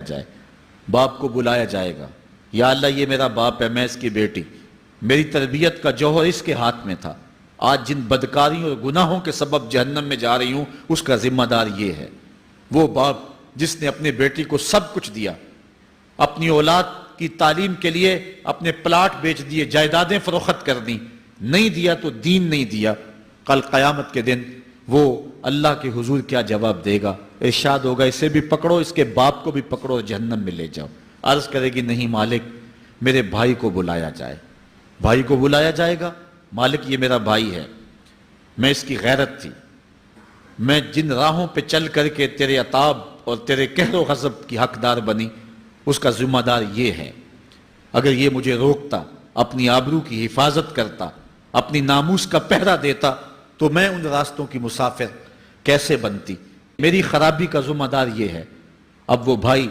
جائے، باپ کو بلایا جائے گا، یا اللہ یہ میرا باپ ہے، میں اس کی بیٹی، میری تربیت کا جوہر اس کے ہاتھ میں تھا، آج جن بدکاریوں اور گناہوں کے سبب جہنم میں جا رہی ہوں اس کا ذمہ دار یہ ہے۔ وہ باپ جس نے اپنے بیٹی کو سب کچھ دیا، اپنی اولاد کی تعلیم کے لیے اپنے پلاٹ بیچ دیے، جائیدادیں فروخت کر دیں، نہیں دیا تو دین نہیں دیا، کل قیامت کے دن وہ اللہ کے حضور کیا جواب دے گا؟ ارشاد ہوگا اسے بھی پکڑو، اس کے باپ کو بھی پکڑو اور جہنم میں لے جاؤ۔ عرض کرے گی نہیں مالک، میرے بھائی کو بلایا جائے۔ بھائی کو بلایا جائے گا، مالک یہ میرا بھائی ہے، میں اس کی غیرت تھی، میں جن راہوں پہ چل کر کے تیرے عتاب اور تیرے قہر و غضب کی حقدار بنی اس کا ذمہ دار یہ ہے، اگر یہ مجھے روکتا، اپنی آبرو کی حفاظت کرتا، اپنی ناموس کا پہرا دیتا تو میں ان راستوں کی مسافر کیسے بنتی؟ میری خرابی کا ذمہ دار یہ ہے۔ اب وہ بھائی